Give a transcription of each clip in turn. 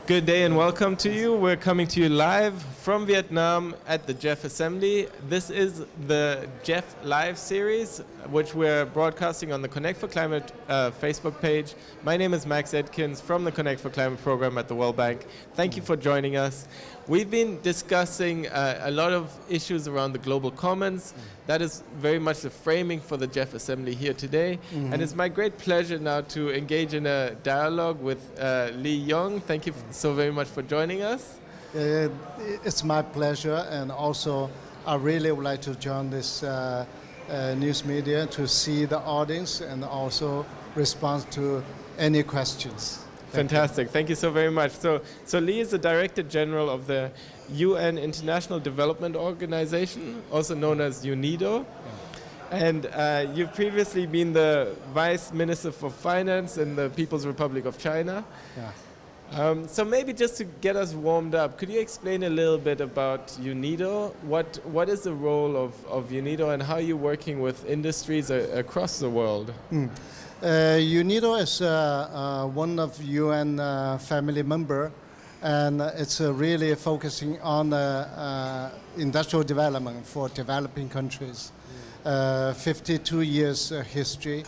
Good day and welcome to you. We're coming to you live from Viet Nam at the GEF Assembly. This is the GEF Live series, which we're broadcasting on the Connect for Climate Facebook page. My name is Max Edkins from the Connect for Climate program at the World Bank. Thank you for joining us. We've been discussing a lot of issues around the global commons. That is very much the framing for the GEF Assembly here today. And it's my great pleasure now to engage in a dialogue with LI Yong. Thank you so very much for joining us. It's my pleasure, and also I really would like to join this news media to see the audience and also respond to any questions. Fantastic. Thank you so very much. So Lee is the Director General of the UN International Development Organization, also known as UNIDO. And you've previously been the Vice Minister for Finance in the People's Republic of China. So maybe just to get us warmed up, could you explain a little bit about UNIDO? What is the role of UNIDO and how are you working with industries across the world? UNIDO is one of UN family member, and it's really focusing on industrial development for developing countries. 52 years history.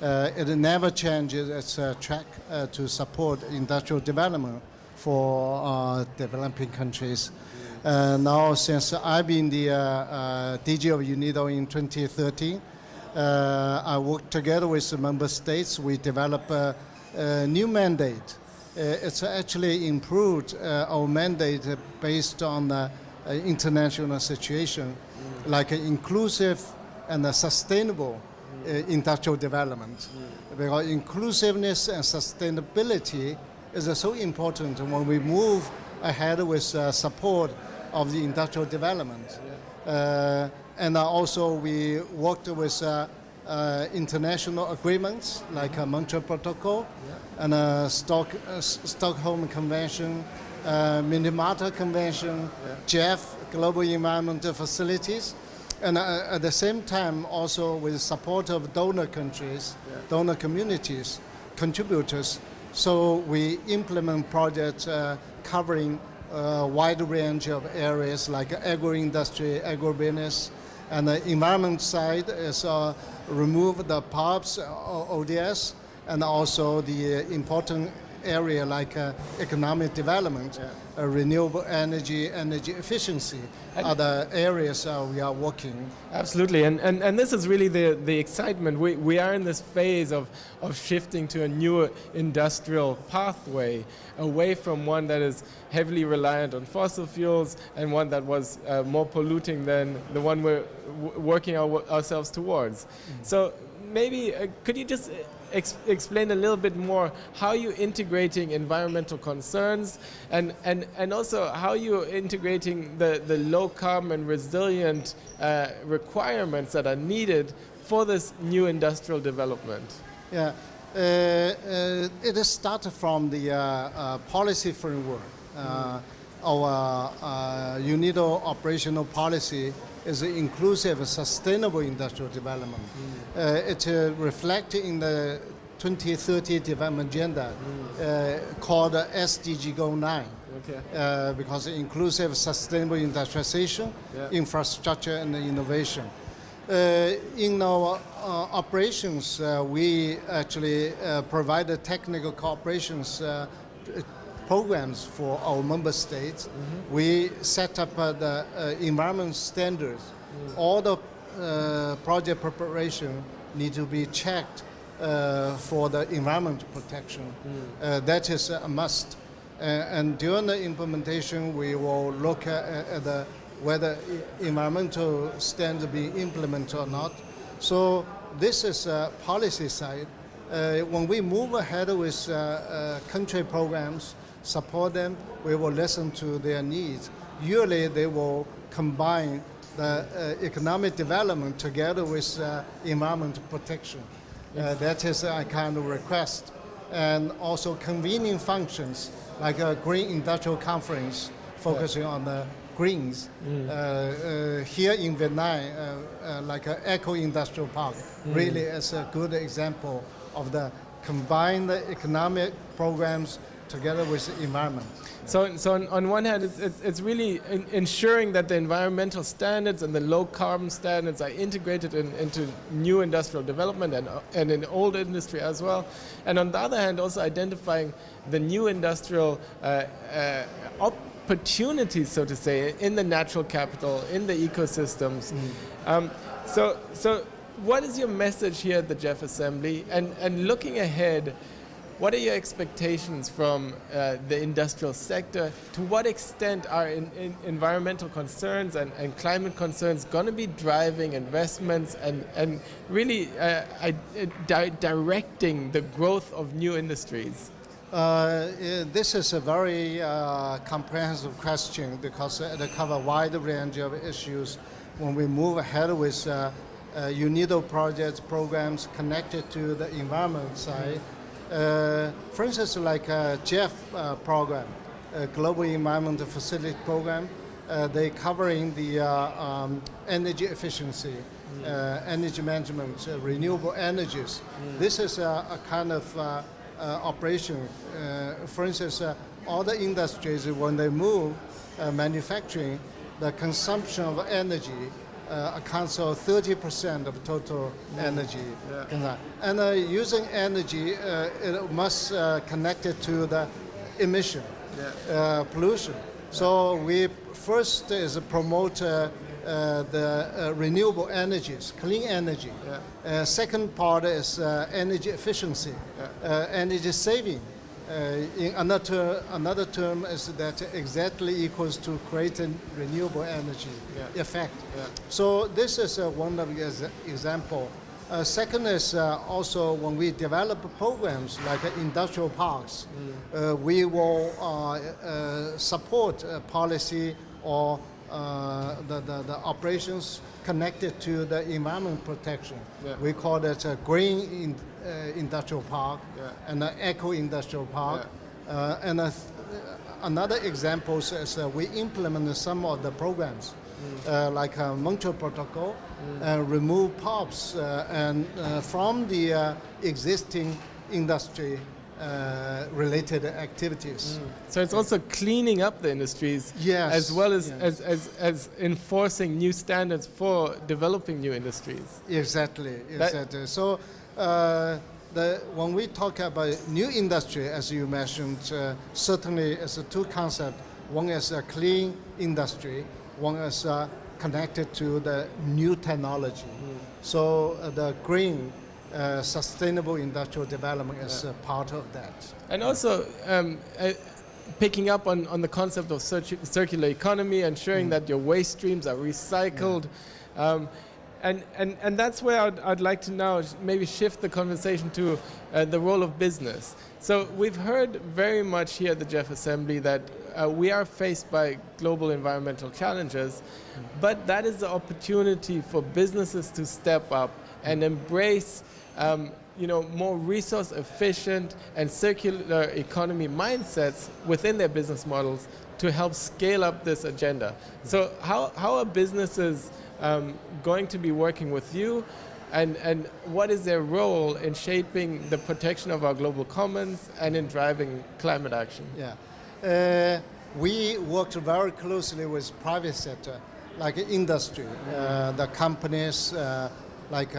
It never changes its track to support industrial development for developing countries. Now, since I've been the DG of UNIDO in 2013, I worked together with the member states. We developed a new mandate. It's actually improved our mandate based on the international situation, like inclusive and sustainable industrial development. Because inclusiveness and sustainability is so important when we move ahead with support of the industrial development. And also we worked with international agreements like a Montreal Protocol and a Stockholm Convention, Minamata Convention, GEF, Global Environmental Facilities, and at the same time also with support of donor countries, donor communities, contributors. So we implement projects covering a wide range of areas like agro-industry, agribusiness, and the environment side is remove the POPs, ODS, and also the important area like economic development, renewable energy, energy efficiency, other areas we are working. Absolutely, and this is really the excitement. We are in this phase of shifting to a new industrial pathway, away from one that is heavily reliant on fossil fuels and one that was more polluting than the one we're working ourselves towards. So maybe could you just explain a little bit more how you're integrating environmental concerns and also how you're integrating the low carbon resilient requirements that are needed for this new industrial development? Yeah, it has started from the policy framework. Our UNIDO operational policy is inclusive, sustainable industrial development. It reflects in the 2030 development agenda called SDG Goal 9. Because inclusive, sustainable industrialization, infrastructure, and innovation. In our operations, we actually provide technical cooperations programs for our member states. We set up the environment standards. All the project preparation need to be checked for the environment protection. That is a must. And during the implementation, we will look at whether environmental standards be implemented or not. So this is a policy side. When we move ahead with country programs, support them, we will listen to their needs. Usually they will combine the economic development together with environmental protection. That is a kind of request. And also convening functions like a green industrial conference focusing on the greens. Here in Viet Nam, like an eco-industrial park, really is a good example of the combined economic programs together with the environment. So on one hand, it's really ensuring that the environmental standards and the low carbon standards are integrated into new industrial development and in old industry as well. And on the other hand, also identifying the new industrial opportunities, so to say, in the natural capital, in the ecosystems. So what is your message here at the GEF Assembly? And looking ahead, what are your expectations from the industrial sector? To what extent are environmental concerns and climate concerns going to be driving investments and really directing the growth of new industries? This is a very comprehensive question because it covers a wide range of issues. When we move ahead with UNIDO projects, programs connected to the environment side, for instance, like GEF program, Global Environmental Facility Program, they covering the energy efficiency, energy management, renewable energies. This is a kind of operation. For instance, all the industries, when they move manufacturing, the consumption of energy accounts for 30% of total energy. Yeah. And using energy, it must connect it to the emission, pollution. So we first is promote the renewable energies, clean energy. Second part is energy efficiency, energy saving. In another term is that exactly equals to creating renewable energy effect. So this is one of the example. Second is also when we develop programs like industrial parks, we will support policy or the operations connected to the environment protection. We call it a green industrial park and an eco-industrial park. And another example is we implement some of the programs like Montreal Protocol and remove POPs and from the existing industry related activities. So it's also cleaning up the industries, as well as enforcing new standards for developing new industries. Exactly. So when we talk about new industry, as you mentioned, certainly it's two concepts. One is a clean industry, one is connected to the new technology. So the green sustainable industrial development is part of that. And also picking up on the concept of circular economy, ensuring that your waste streams are recycled. And that's where I'd like to now maybe shift the conversation to the role of business. So we've heard very much here at the GEF Assembly that we are faced by global environmental challenges, but that is the opportunity for businesses to step up and embrace more resource efficient and circular economy mindsets within their business models to help scale up this agenda. So how are businesses going to be working with you, and what is their role in shaping the protection of our global commons and in driving climate action? We worked very closely with private sector, like industry, the companies like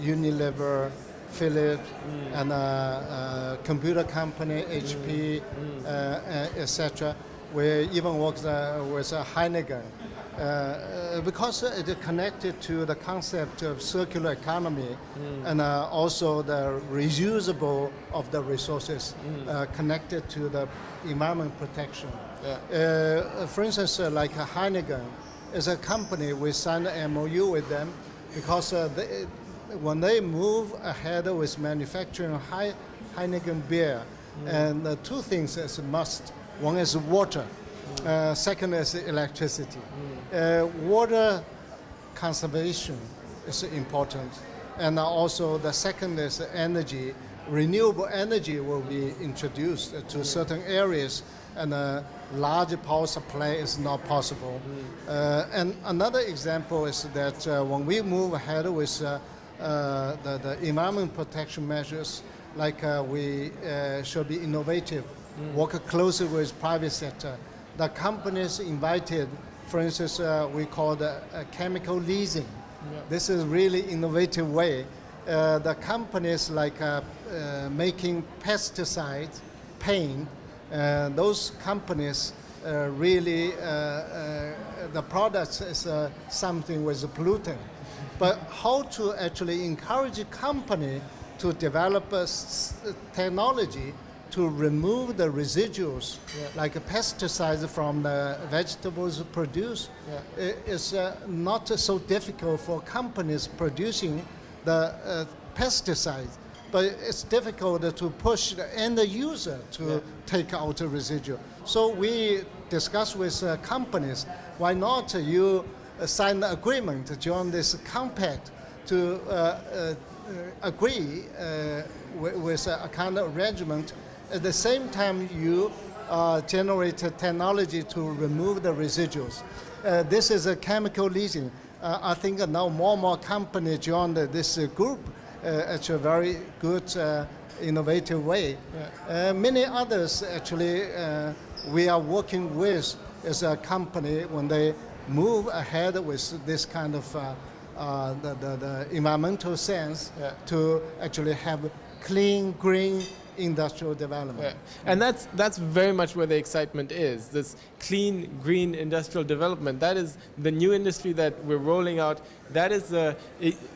Unilever, Philips, and computer company, HP, etc. We even worked with Heineken because it is connected to the concept of circular economy and also the reusable of the resources connected to the environment protection. For instance, like Heineken is a company, we signed an MOU with them because when they move ahead with manufacturing Heineken beer, and two things is a must. One is water, second is electricity. Water conservation is important, and also the second is energy. Renewable energy will be introduced to certain areas, and a large power supply is not possible. And another example is that when we move ahead with the environment protection measures, like we should be innovative, work closely with private sector. The companies invited, for instance, we call the chemical leasing. Yeah. This is really innovative way. The companies like making pesticides, paint, those companies really, the products is something with a pollutant. But how to actually encourage a company to develop a technology to remove the residuals, like pesticides from the vegetables produced, is not so difficult for companies producing the pesticides. But it's difficult to push the end user to take out the residue. So we discuss with companies, why not you sign the agreement to join this compact to agree with a kind of arrangement. At the same time, you generate technology to remove the residuals. This is a chemical leasing. I think now more and more companies join this group. It's a very good, innovative way. Many others actually we are working with as a company when they move ahead with this kind of the environmental sense to actually have clean, green industrial development. Yeah. And that's very much where the excitement is, this clean, green industrial development. That is the new industry that we're rolling out. That is the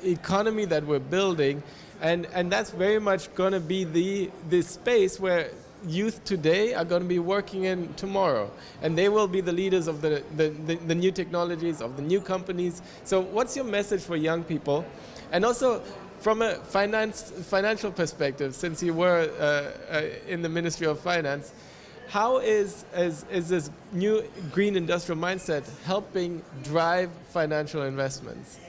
economy that we're building. And that's very much going to be the space where youth today are going to be working in tomorrow. And they will be the leaders of the new technologies, of the new companies. So what's your message for young people? And also, from a financial perspective, since you were in the Ministry of Finance, how is this new green industrial mindset helping drive financial investments?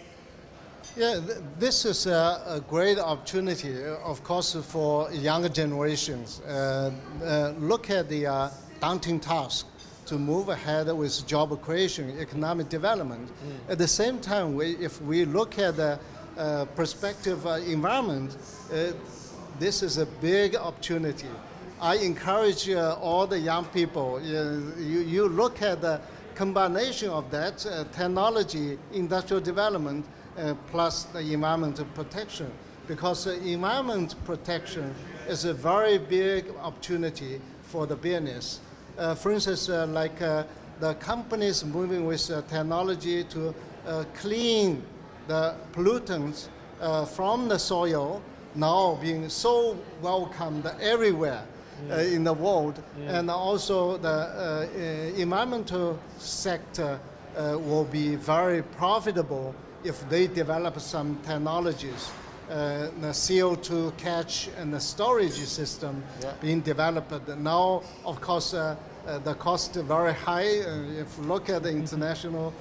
Yeah, this is a great opportunity, of course, for younger generations. Look at the daunting task to move ahead with job creation, economic development. At the same time, if we look at the prospective environment, this is a big opportunity. I encourage all the young people, you look at the combination of that technology, industrial development, plus the environmental protection, because environment protection is a very big opportunity for the business. For instance, like the companies moving with technology to clean the pollutants from the soil, now being so welcomed everywhere in the world, and also the environmental sector will be very profitable if they develop some technologies. The CO2 catch and the storage system being developed. Now, of course, the cost is very high. If you look at the international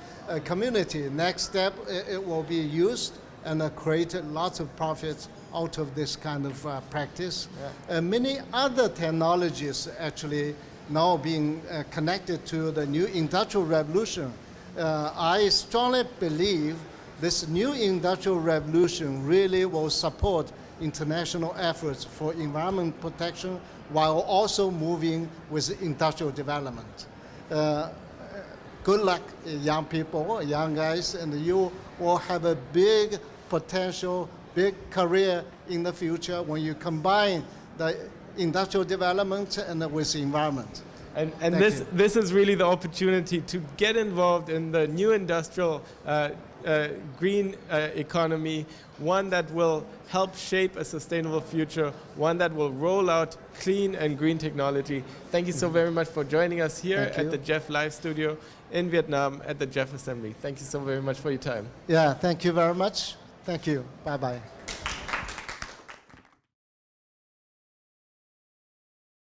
community, next step, it will be used and create lots of profits out of this kind of practice. Many other technologies actually now being connected to the new industrial revolution. I strongly believe this new industrial revolution really will support international efforts for environment protection while also moving with industrial development. Good luck, young people, young guys, and you will have a big potential, big career in the future when you combine the industrial development and with the environment. And this is really the opportunity to get involved in the new industrial green economy, one that will help shape a sustainable future, one that will roll out clean and green technology. Thank you so very much for joining us here at the GEF Live Studio in Vietnam at the GEF Assembly. Thank you so very much for your time. Yeah, thank you very much. Thank you. Bye-bye.